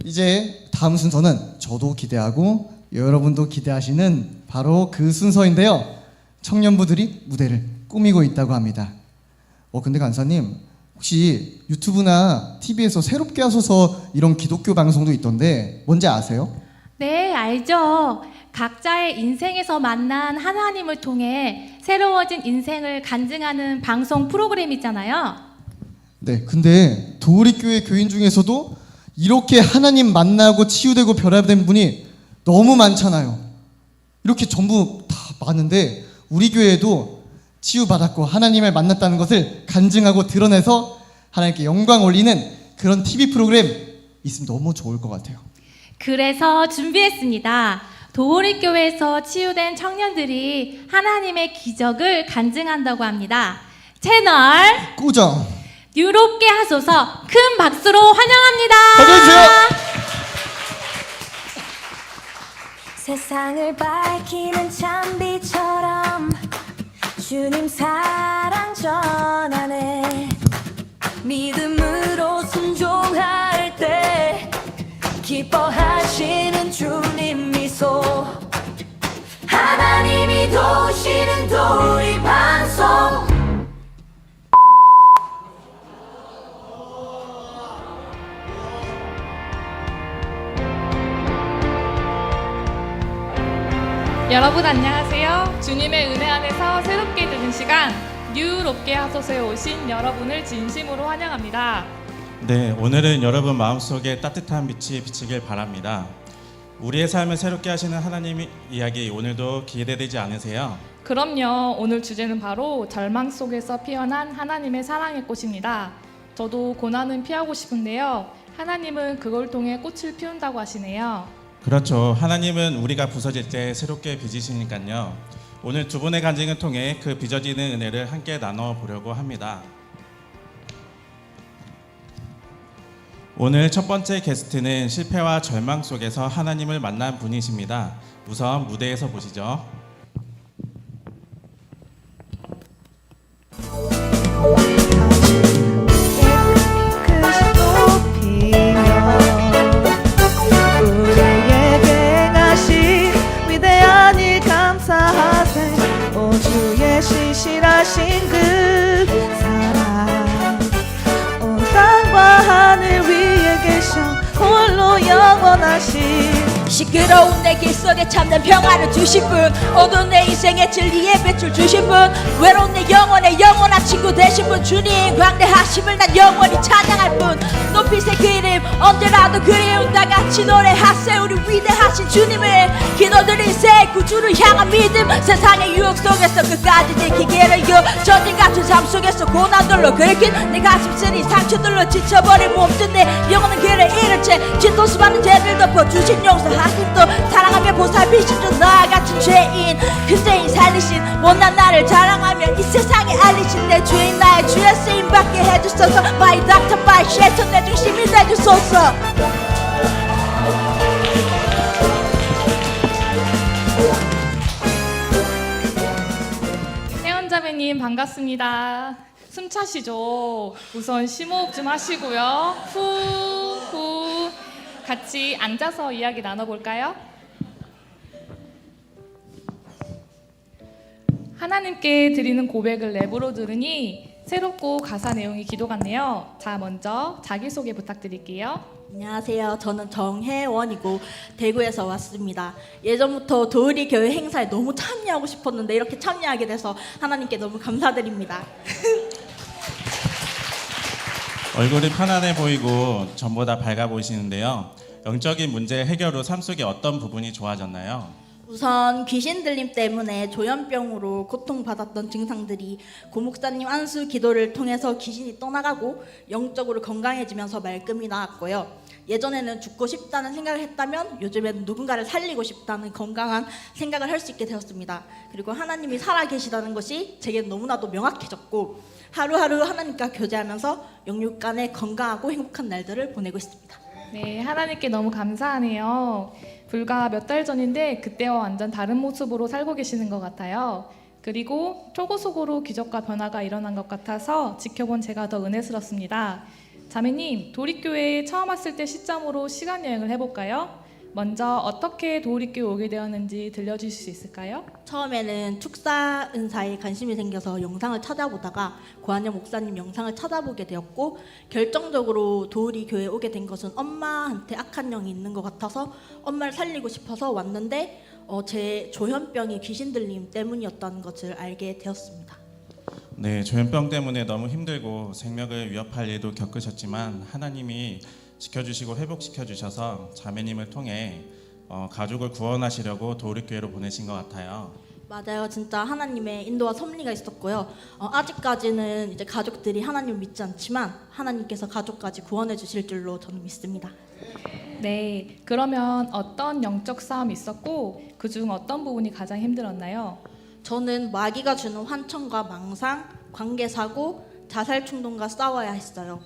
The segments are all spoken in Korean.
이제 다음 순서는 저도 기대하고 여러분도 기대하시는 바로 그 순서인데요. 청년부들이 무대를 꾸미고 있다고 합니다. 근데 간사님, 혹시 유튜브나 TV에서 새롭게 하소서 이런 기독교 방송도 있던데 뭔지 아세요? 네, 알죠. 각자의 인생에서 만난 하나님을 통해 새로워진 인생을 간증하는 방송 프로그램 있잖아요. 네, 근데 도우리교회 교인 중에서도 이렇게 하나님 만나고 치유되고 변화된 분이 너무 많잖아요. 이렇게 전부 다 많은데 우리 교회에도 치유받았고 하나님을 만났다는 것을 간증하고 드러내서 하나님께 영광 올리는 그런 TV 프로그램 있으면 너무 좋을 것 같아요. 그래서 준비했습니다. 도우리교회에서 치유된 청년들이 하나님의 기적을 간증한다고 합니다. 채널 꾸정 유롭게 하소서 큰 박수로 환영합니다. 받아주세요. 세상을 밝히는 찬비처럼 주님 사랑 전하네. 믿음으로 순종할 때 기뻐하시는 주님 미소. 하나님이 도우시는 도우리 방송. 여러분 안녕하세요. 주님의 은혜 안에서 새롭게 되는 시간 뉴롭게 하소서에 오신 여러분을 진심으로 환영합니다. 네, 오늘은 여러분 마음속에 따뜻한 빛이 비치길 바랍니다. 우리의 삶을 새롭게 하시는 하나님의 이야기 오늘도 기대되지 않으세요? 그럼요. 오늘 주제는 바로 절망 속에서 피어난 하나님의 사랑의 꽃입니다. 저도 고난은 피하고 싶은데요. 하나님은 그걸 통해 꽃을 피운다고 하시네요. 그렇죠. 하나님은 우리가 부서질 때 새롭게 빚으시니까요. 오늘 두 분의 간증을 통해 그 빚어지는 은혜를 함께 나눠보려고 합니다. 오늘 첫 번째 게스트는 실패와 절망 속에서 하나님을 만난 분이십니다. 우선 무대에서 보시죠. 신실하신 그 사랑 온 땅과 하늘 위에 계셔 홀로 영원하신 시끄러운 내 길 속에 참된 평화를 주신 분, 어두운 내 인생의 진리의 빛을 주신 분, 외로운 내 영혼의 영원한 친구 되신 분, 주님 광대하심을 난 영원히 찬양할 분. 높이세 그 이름 언제라도 그리운 다 같이 노래하세 우리 위대하신 주님을. 기도드리세 구주를 향한 믿음, 세상의 유혹 속에서 끝까지 지키기를요. 전쟁 같은 삶 속에서 고난들로 긁힌 내 가슴 쓰니 상처들로 지쳐버린 몸짓 내 영혼은 길을 잃은 채 뒤통수 받는 죄를 덮어주신 용서하신 또 사랑하며 보살피신 저 나같은 죄인 그 죄인 살리신 못난 나를 자랑하며 이 세상에 알리신 내 주인 나의 주의 쓰임받게 해주소서. My doctor my shelter 내 중심이 되주소서. 혜원자매님 반갑습니다. 숨 차시죠? 우선 심호흡 좀 하시고요. 후 같이 앉아서 이야기 나눠볼까요? 하나님께 드리는 고백을 랩으로 들으니 새롭고 가사 내용이 기도 같네요. 자, 먼저 자기소개 부탁드릴게요. 안녕하세요. 저는 정혜원이고 대구에서 왔습니다. 예전부터 도우리 교회 행사에 너무 참여하고 싶었는데 이렇게 참여하게 돼서 하나님께 너무 감사드립니다. 얼굴이 편안해 보이고 전보다 밝아 보이시는데요. 영적인 문제 해결 후 삶 속에 어떤 부분이 좋아졌나요? 우선 귀신 들림 때문에 조현병으로 고통받았던 증상들이 고목사님 안수 기도를 통해서 귀신이 떠나가고 영적으로 건강해지면서 말끔히 나았고요. 예전에는 죽고 싶다는 생각을 했다면 요즘에는 누군가를 살리고 싶다는 건강한 생각을 할 수 있게 되었습니다. 그리고 하나님이 살아계시다는 것이 제게는 너무나도 명확해졌고 하루하루 하나님과 교제하면서 영육간에 건강하고 행복한 날들을 보내고 있습니다. 네, 하나님께 너무 감사하네요. 불과 몇 달 전인데 그때와 완전 다른 모습으로 살고 계시는 것 같아요. 그리고 초고속으로 기적과 변화가 일어난 것 같아서 지켜본 제가 더 은혜스럽습니다. 자매님, 도립교회에 처음 왔을 때 시점으로 시간 여행을 해볼까요? 먼저 어떻게 도립교회 오게 되었는지 들려주실 수 있을까요? 처음에는 축사 은사에 관심이 생겨서 영상을 찾아보다가 고한영 목사님 영상을 찾아보게 되었고, 결정적으로 도우리 교회에 오게 된 것은 엄마한테 악한 영이 있는 것 같아서 엄마를 살리고 싶어서 왔는데 제 조현병이 귀신 들림 때문이었다는 것을 알게 되었습니다. 네, 조현병 때문에 너무 힘들고 생명을 위협할 일도 겪으셨지만 하나님이 지켜주시고 회복시켜주셔서 자매님을 통해 가족을 구원하시려고 도립교회로 보내신 것 같아요. 맞아요. 진짜 하나님의 인도와 섭리가 있었고요. 아직까지는 이제 가족들이 하나님을 믿지 않지만 하나님께서 가족까지 구원해 주실 줄로 저는 믿습니다. 네, 그러면 어떤 영적 싸움이 있었고 그중 어떤 부분이 가장 힘들었나요? 저는 마귀가 주는 환청과 망상, 관계사고, 자살 충동과 싸워야 했어요.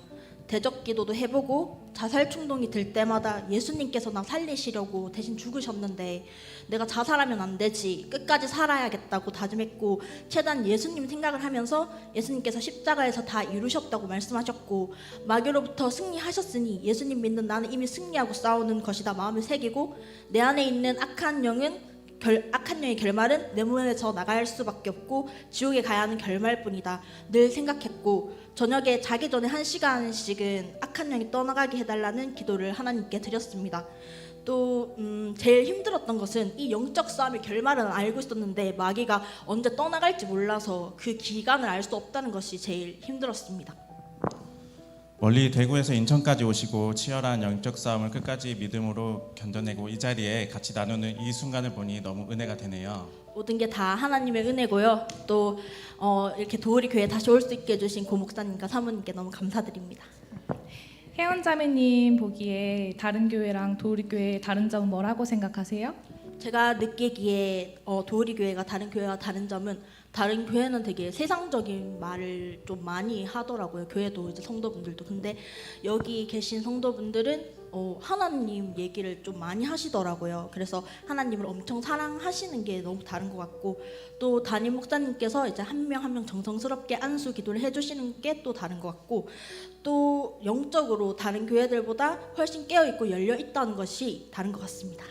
대적 기도도 해보고 자살 충동이 들 때마다 예수님께서 나 살리시려고 대신 죽으셨는데 내가 자살하면 안 되지, 끝까지 살아야겠다고 다짐했고, 최대한 예수님 생각을 하면서 예수님께서 십자가에서 다 이루셨다고 말씀하셨고 마귀로부터 승리하셨으니 예수님 믿는 나는 이미 승리하고 싸우는 것이다 마음을 새기고, 내 안에 있는 악한 영은 악한 영의 결말은 내 몸에서 나갈 수밖에 없고 지옥에 가야 하는 결말뿐이다 늘 생각했고, 저녁에 자기 전에 1시간씩은 악한 영이 떠나가게 해달라는 기도를 하나님께 드렸습니다. 또 제일 힘들었던 것은 이 영적 싸움의 결말은 알고 있었는데 마귀가 언제 떠나갈지 몰라서 그 기간을 알 수 없다는 것이 제일 힘들었습니다. 멀리 대구에서 인천까지 오시고 치열한 영적 싸움을 끝까지 믿음으로 견뎌내고 이 자리에 같이 나누는 이 순간을 보니 너무 은혜가 되네요. 모든 게 다 하나님의 은혜고요. 또 이렇게 도우리 교회에 다시 올 수 있게 해주신 고 목사님과 사모님께 너무 감사드립니다. 혜원 자매님 보기에 다른 교회랑 도우리 교회의 다른 점은 뭐라고 생각하세요? 제가 느끼기에 도우리 교회가 다른 교회와 다른 점은, 다른 교회는 되게 세상적인 말을 좀 많이 하더라고요. 교회도 이제 성도분들도. 근데 여기 계신 성도분들은 하나님 얘기를 좀 많이 하시더라고요. 그래서 하나님을 엄청 사랑하시는 게 너무 다른 것 같고, 또 담임 목사님께서 이제 한 명 한 명 정성스럽게 안수 기도를 해주시는 게 또 다른 것 같고, 또 영적으로 다른 교회들보다 훨씬 깨어있고 열려있다는 것이 다른 것 같습니다.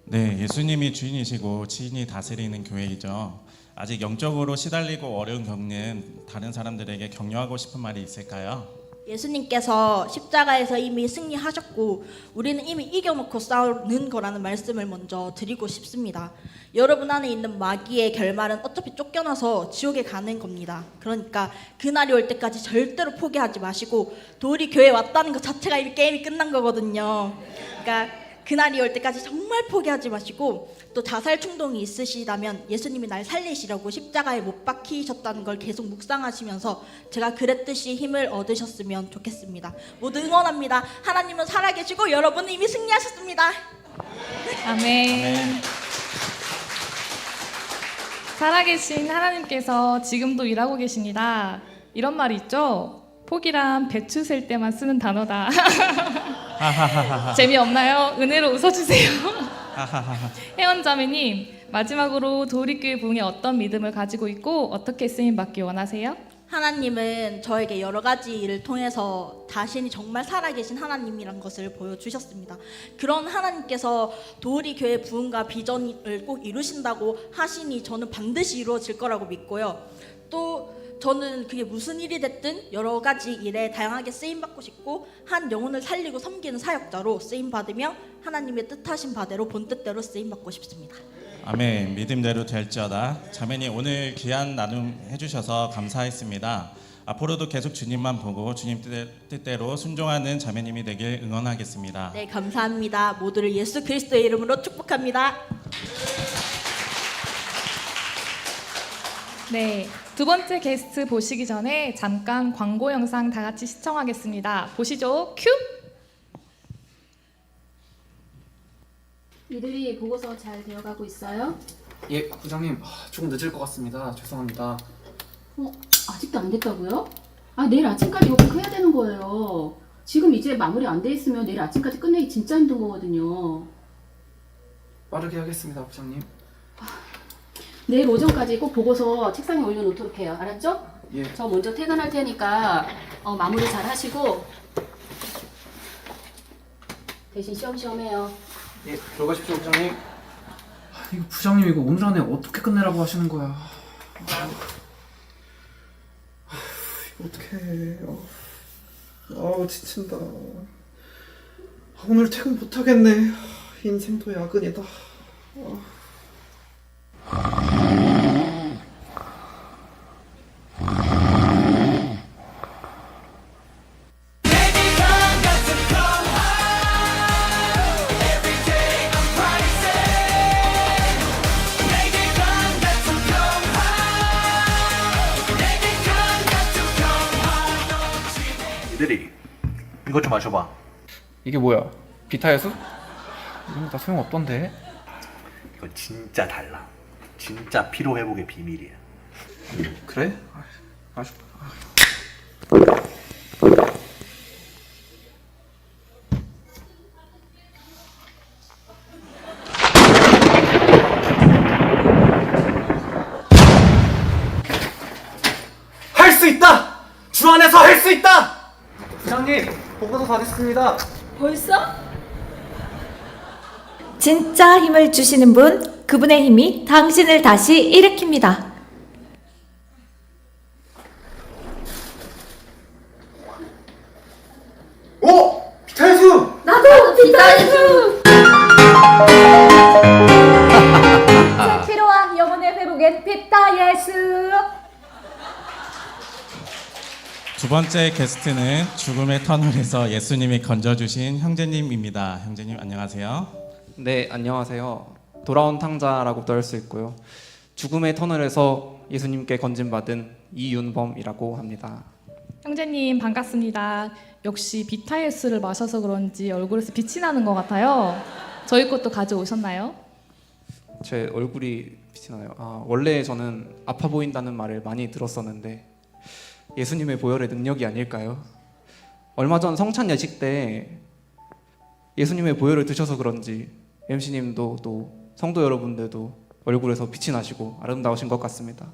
네, 예수님이 주인이시고 지인이 다스리는 교회이죠. 아직 영적으로 시달리고 어려움 겪는 다른 사람들에게 격려하고 싶은 말이 있을까요? 예수님께서 십자가에서 이미 승리하셨고 우리는 이미 이겨놓고 싸우는 거라는 말씀을 먼저 드리고 싶습니다. 여러분 안에 있는 마귀의 결말은 어차피 쫓겨나서 지옥에 가는 겁니다. 그러니까 그날이 올 때까지 절대로 포기하지 마시고, 도우리 교회에 왔다는 것 자체가 이미 게임이 끝난 거거든요. 그러니까 그날이 올 때까지 정말 포기하지 마시고, 또 자살 충동이 있으시다면 예수님이 날 살리시려고 십자가에 못 박히셨다는 걸 계속 묵상하시면서 제가 그랬듯이 힘을 얻으셨으면 좋겠습니다. 모두 응원합니다. 하나님은 살아계시고 여러분은 이미 승리하셨습니다. 아멘. 살아계신 하나님께서 지금도 일하고 계십니다. 이런 말이 있죠? 포기란 배추 셀 때만 쓰는 단어다. 재미없나요? 은혜로 웃어주세요. 혜원 자매님, 마지막으로 도우리교회 부흥에 어떤 믿음을 가지고 있고 어떻게 쓰임받기 원하세요? 하나님은 저에게 여러 가지 일을 통해서 자신이 정말 살아계신 하나님이란 것을 보여주셨습니다. 그런 하나님께서 도우리 교회 부흥과 비전을 꼭 이루신다고 하시니 저는 반드시 이루어질 거라고 믿고요. 또 저는 그게 무슨 일이 됐든 여러 가지 일에 다양하게 쓰임받고 싶고, 한 영혼을 살리고 섬기는 사역자로 쓰임받으며 하나님의 뜻하신 바대로 본 뜻대로 쓰임받고 싶습니다. 아멘. 믿음대로 될지어다. 자매님, 오늘 귀한 나눔 해주셔서 감사했습니다. 앞으로도 계속 주님만 보고 주님 뜻대로 순종하는 자매님이 되길 응원하겠습니다. 네, 감사합니다. 모두를 예수 그리스도의 이름으로 축복합니다. 네, 두 번째 게스트 보시기 전에 잠깐 광고 영상 다 같이 시청하겠습니다. 보시죠. 큐! 이들이 보고서 잘 되어가고 있어요? 예, 부장님, 조금 늦을 것 같습니다. 죄송합니다. 아직도 안 됐다고요? 내일 아침까지 이거 꼭 해야 되는 거예요. 지금 이제 마무리 안 돼 있으면 내일 아침까지 끝내기 진짜 힘든 거거든요. 빠르게 하겠습니다, 부장님. 내일 오전까지 꼭 보고서 책상에 올려놓도록 해요. 알았죠? 예. 저 먼저 퇴근할 테니까 마무리 잘 하시고 대신 시험시험 해요. 예, 들어가십시오, 부장님. 이거 부장님 이거 오늘 안에 어떻게 끝내라고 하시는 거야? 이거 어떡해. 지친다. 오늘 퇴근 못하겠네. 인생도 야근이다. 이들이 이것 좀 마셔봐. 이게 뭐야? 비타야수? 이런 거 다 소용없던데. 이거 진짜 달라. 진짜 피로 회복의 비밀이야. 그래? 마셔. 할 수 있다! 주 안에서 할 수 있다! 부장님, 보고서 다 됐습니다. 벌써? 진짜 힘을 주시는 분, 그분의 힘이 당신을 다시 일으킵니다. 오! 비타야수! 나도 비타이수! 제 피로와 영혼의 회복엔 비타 예수. 두 번째 게스트는 죽음의 터널에서 예수님이 건져주신 형제님입니다. 형제님 안녕하세요. 네, 안녕하세요. 돌아온 탕자라고도 할 수 있고요. 죽음의 터널에서 예수님께 건진받은 이윤범이라고 합니다. 형제님 반갑습니다. 역시 비타예스를 마셔서 그런지 얼굴에서 빛이 나는 것 같아요. 저희 것도 가져오셨나요? 제 얼굴이 빛이 나요. 원래 저는 아파 보인다는 말을 많이 들었었는데 예수님의 보혈의 능력이 아닐까요? 얼마 전 성찬 예식 때 예수님의 보혈을 드셔서 그런지 MC님도 또 성도 여러분들도 얼굴에서 빛이 나시고 아름다우신 것 같습니다.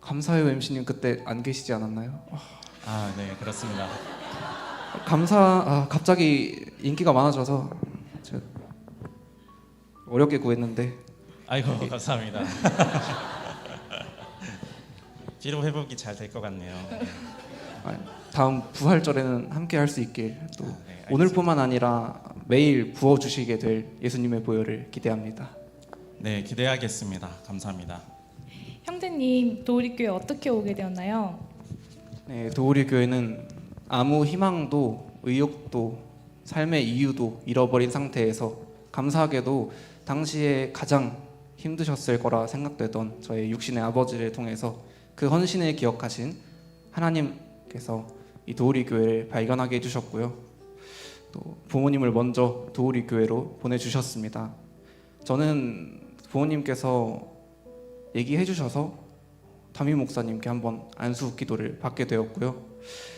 감사해요. MC님 그때 안 계시지 않았나요? 네, 그렇습니다. 갑자기 인기가 많아져서 제가 어렵게 구했는데 아이고 감사합니다. 피로 회복이 잘 될 것 같네요. 다음 부활절에는 함께 할 수 있길 또 네, 알겠습니다. 오늘뿐만 아니라 매일 부어주시게 될 예수님의 보혈을 기대합니다. 네, 기대하겠습니다. 감사합니다. 형제님 도우리교회 어떻게 오게 되었나요? 네, 도우리 교회는 아무 희망도 의욕도 삶의 이유도 잃어버린 상태에서 감사하게도 당시에 가장 힘드셨을 거라 생각되던 저의 육신의 아버지를 통해서 그 헌신을 기억하신 하나님께서 이 도우리 교회를 발견하게 해주셨고요. 또 부모님을 먼저 도우리 교회로 보내주셨습니다. 저는 부모님께서 얘기해 주셔서 담임 목사님께 한번 안수 기도를 받게 되었고요.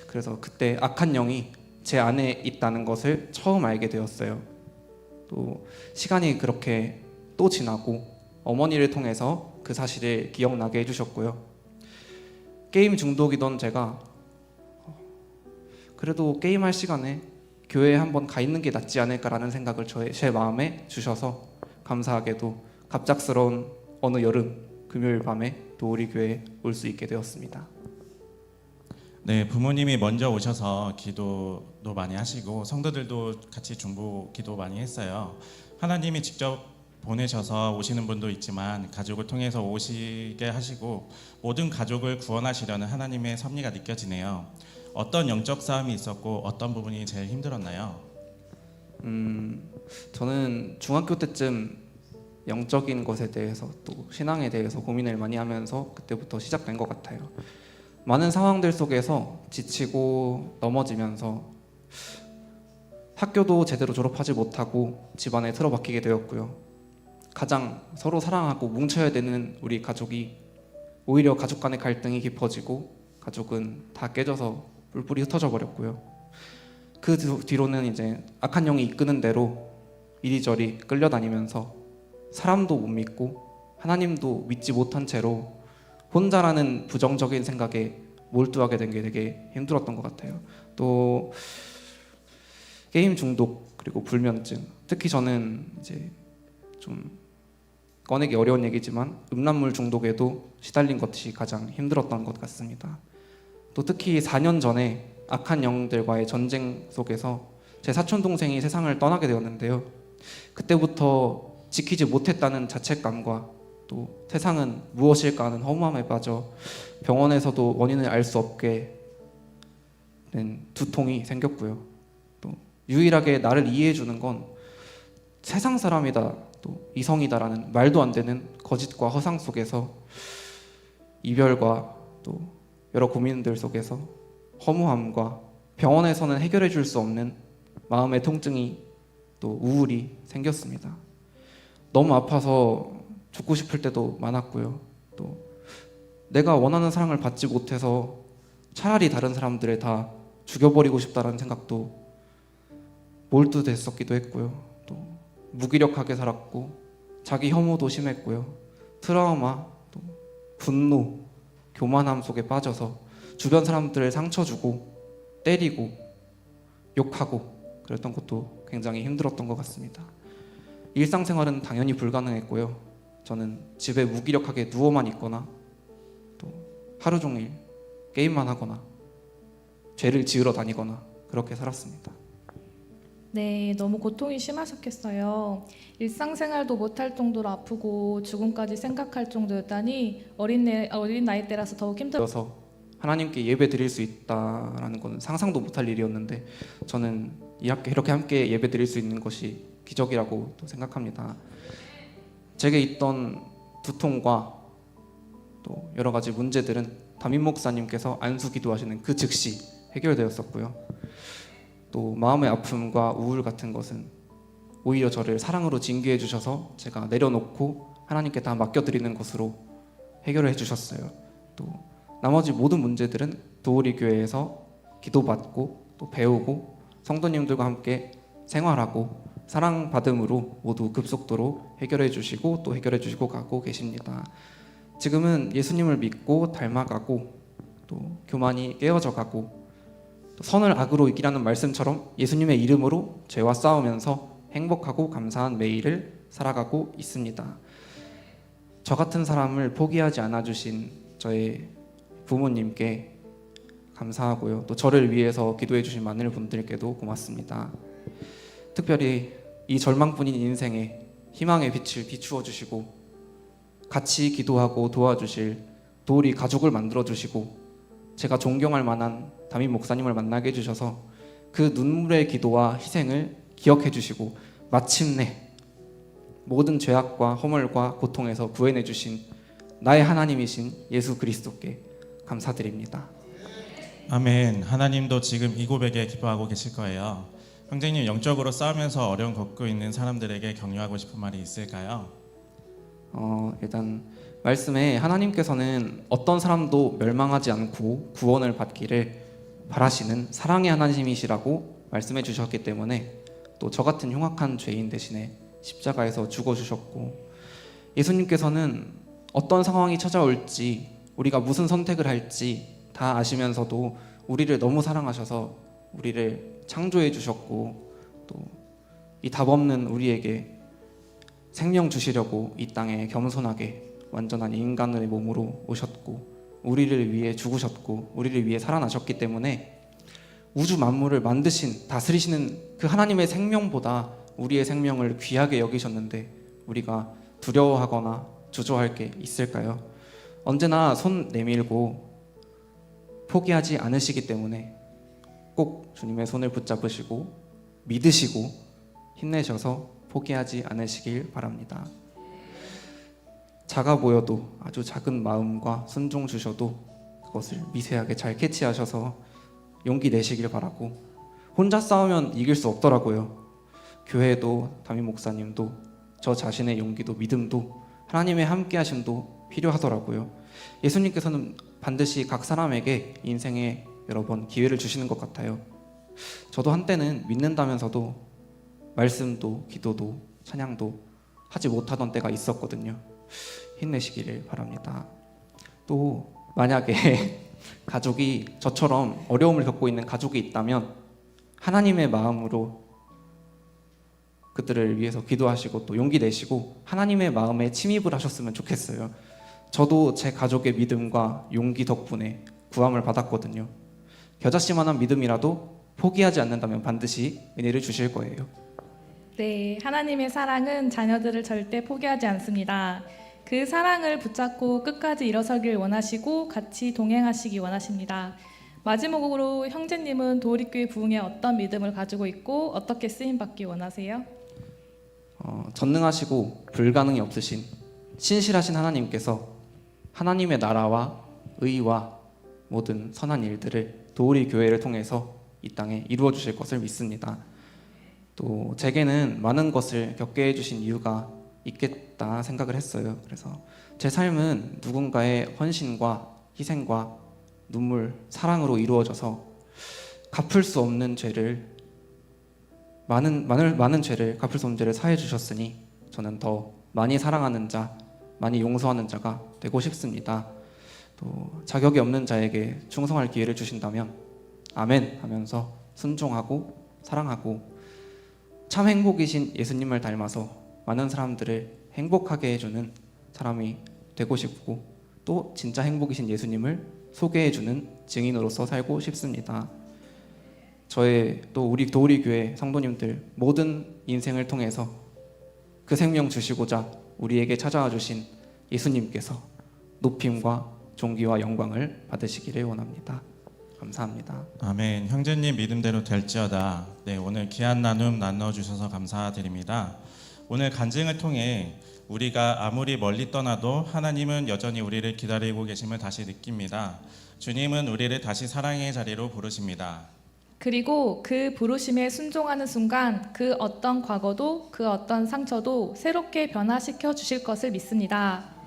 그래서 그때 악한 영이 제 안에 있다는 것을 처음 알게 되었어요. 또 시간이 그렇게 또 지나고 어머니를 통해서 그 사실을 기억나게 해주셨고요. 게임 중독이던 제가 그래도 게임할 시간에 교회에 한번 가 있는 게 낫지 않을까라는 생각을 제 마음에 주셔서 감사하게도 갑작스러운 어느 여름 금요일 밤에 도우리 교회에 올 수 있게 되었습니다. 네, 부모님이 먼저 오셔서 기도도 많이 하시고 성도들도 같이 중보 기도 많이 했어요. 하나님이 직접 보내셔서 오시는 분도 있지만 가족을 통해서 오시게 하시고 모든 가족을 구원하시려는 하나님의 섭리가 느껴지네요. 어떤 영적 싸움이 있었고 어떤 부분이 제일 힘들었나요? 저는 중학교 때쯤 영적인 것에 대해서 또 신앙에 대해서 고민을 많이 하면서 그때부터 시작된 것 같아요. 많은 상황들 속에서 지치고 넘어지면서 학교도 제대로 졸업하지 못하고 집안에 틀어박히게 되었고요. 가장 서로 사랑하고 뭉쳐야 되는 우리 가족이 오히려 가족 간의 갈등이 깊어지고 가족은 다 깨져서 뿔뿔이 흩어져 버렸고요. 그 뒤로는 이제 악한 영이 이끄는 대로 이리저리 끌려다니면서 사람도 못 믿고 하나님도 믿지 못한 채로 혼자라는 부정적인 생각에 몰두하게 된 게 되게 힘들었던 것 같아요. 또 게임 중독 그리고 불면증, 특히 저는 이제 좀 꺼내기 어려운 얘기지만 음란물 중독에도 시달린 것이 가장 힘들었던 것 같습니다. 또 특히 4년 전에 악한 영들과의 전쟁 속에서 제 사촌 동생이 세상을 떠나게 되었는데요. 그때부터 지키지 못했다는 자책감과 또 세상은 무엇일까 하는 허무함에 빠져 병원에서도 원인을 알 수 없게 된 두통이 생겼고요. 또 유일하게 나를 이해해 주는 건 세상 사람이다, 또 이성이다라는 말도 안 되는 거짓과 허상 속에서 이별과 또 여러 고민들 속에서 허무함과 병원에서는 해결해 줄 수 없는 마음의 통증이 또 우울이 생겼습니다. 너무 아파서 죽고 싶을 때도 많았고요. 또 내가 원하는 사랑을 받지 못해서 차라리 다른 사람들을 다 죽여버리고 싶다라는 생각도 몰두됐었기도 했고요. 또 무기력하게 살았고 자기 혐오도 심했고요. 트라우마, 또 분노, 교만함 속에 빠져서 주변 사람들을 상처 주고 때리고 욕하고 그랬던 것도 굉장히 힘들었던 것 같습니다. 일상생활은 당연히 불가능했고요. 저는 집에 무기력하게 누워만 있거나 또 하루 종일 게임만 하거나 죄를 지으러 다니거나 그렇게 살았습니다. 네, 너무 고통이 심하셨겠어요. 일상생활도 못할 정도로 아프고 죽음까지 생각할 정도였다니 어린 나이 때라서 더욱 그래서 하나님께 예배 드릴 수 있다라는 건 상상도 못할 일이었는데 저는 이렇게 함께 예배 드릴 수 있는 것이 기적이라고 또 생각합니다. 제게 있던 두통과 또 여러 가지 문제들은 담임 목사님께서 안수 기도하시는 그 즉시 해결되었었고요. 또 마음의 아픔과 우울 같은 것은 오히려 저를 사랑으로 징계해 주셔서 제가 내려놓고 하나님께 다 맡겨드리는 것으로 해결해 주셨어요. 또 나머지 모든 문제들은 도우리 교회에서 기도받고 또 배우고 성도님들과 함께 생활하고 사랑받음으로 모두 급속도로 해결해 주시고 또 해결해 주시고 가고 계십니다. 지금은 예수님을 믿고 닮아가고 또 교만이 깨어져 가고 또 선을 악으로 이기라는 말씀처럼 예수님의 이름으로 죄와 싸우면서 행복하고 감사한 매일을 살아가고 있습니다. 저 같은 사람을 포기하지 않아 주신 저의 부모님께 감사하고요. 또 저를 위해서 기도해 주신 많은 분들께도 고맙습니다. 특별히 이 절망뿐인 인생에 희망의 빛을 비추어 주시고 같이 기도하고 도와주실 도우리 가족을 만들어 주시고 제가 존경할 만한 담임 목사님을 만나게 해주셔서 그 눈물의 기도와 희생을 기억해 주시고 마침내 모든 죄악과 허물과 고통에서 구해내 주신 나의 하나님이신 예수 그리스도께 감사드립니다. 아멘. 하나님도 지금 이 고백에 기뻐하고 계실 거예요. 형제님, 영적으로 싸우면서 어려움 겪고 있는 사람들에게 격려하고 싶은 말이 있을까요? 일단 말씀에 하나님께서는 어떤 사람도 멸망하지 않고 구원을 받기를 바라시는 사랑의 하나님이시라고 말씀해 주셨기 때문에 또 저 같은 흉악한 죄인 대신에 십자가에서 죽어주셨고 예수님께서는 어떤 상황이 찾아올지 우리가 무슨 선택을 할지 다 아시면서도 우리를 너무 사랑하셔서 우리를 창조해 주셨고 또 이 답없는 우리에게 생명 주시려고 이 땅에 겸손하게 완전한 인간의 몸으로 오셨고 우리를 위해 죽으셨고 우리를 위해 살아나셨기 때문에 우주 만물을 만드신 다스리시는 그 하나님의 생명보다 우리의 생명을 귀하게 여기셨는데 우리가 두려워하거나 주저할 게 있을까요? 언제나 손 내밀고 포기하지 않으시기 때문에 꼭 주님의 손을 붙잡으시고 믿으시고 힘내셔서 포기하지 않으시길 바랍니다. 작아 보여도 아주 작은 마음과 순종 주셔도 그것을 미세하게 잘 캐치하셔서 용기 내시길 바라고 혼자 싸우면 이길 수 없더라고요. 교회도 담임 목사님도 저 자신의 용기도 믿음도 하나님의 함께하심도 필요하더라고요. 예수님께서는 반드시 각 사람에게 인생에 여러 번 기회를 주시는 것 같아요. 저도 한때는 믿는다면서도 말씀도 기도도 찬양도 하지 못하던 때가 있었거든요. 힘내시기를 바랍니다. 또 만약에 가족이 저처럼 어려움을 겪고 있는 가족이 있다면 하나님의 마음으로 그들을 위해서 기도하시고 또 용기 내시고 하나님의 마음에 침입을 하셨으면 좋겠어요. 저도 제 가족의 믿음과 용기 덕분에 구함을 받았거든요. 겨자씨만한 믿음이라도 포기하지 않는다면 반드시 은혜를 주실 거예요. 네, 하나님의 사랑은 자녀들을 절대 포기하지 않습니다. 그 사랑을 붙잡고 끝까지 일어서길 원하시고 같이 동행하시기 원하십니다. 마지막으로 형제님은 도우리교회 부흥에 어떤 믿음을 가지고 있고 어떻게 쓰임받기 원하세요? 전능하시고 불가능이 없으신 신실하신 하나님께서 하나님의 나라와 의와 모든 선한 일들을 도우리 교회를 통해서 이 땅에 이루어 주실 것을 믿습니다. 또 제게는 많은 것을 겪게 해주신 이유가 있겠다 생각을 했어요. 그래서 제 삶은 누군가의 헌신과 희생과 눈물, 사랑으로 이루어져서 갚을 수 없는 죄를 많은 죄를 갚을 수 없는 죄를 사해 주셨으니 저는 더 많이 사랑하는 자, 많이 용서하는 자가 되고 싶습니다. 또 자격이 없는 자에게 충성할 기회를 주신다면 아멘 하면서 순종하고 사랑하고 참 행복이신 예수님을 닮아서 많은 사람들을 행복하게 해주는 사람이 되고 싶고 또 진짜 행복이신 예수님을 소개해주는 증인으로서 살고 싶습니다. 저의 또 우리 도우리 교회 성도님들 모든 인생을 통해서 그 생명 주시고자 우리에게 찾아와 주신 예수님께서 높임과 존귀와 영광을 받으시기를 원합니다. 감사합니다. 아멘. 형제님 믿음대로 될지어다. 네, 오늘 귀한 나눔 나눠주셔서 감사드립니다. 오늘 간증을 통해 우리가 아무리 멀리 떠나도 하나님은 여전히 우리를 기다리고 계심을 다시 느낍니다. 주님은 우리를 다시 사랑의 자리로 부르십니다. 그리고 그 부르심에 순종하는 순간 그 어떤 과거도 그 어떤 상처도 새롭게 변화시켜 주실 것을 믿습니다.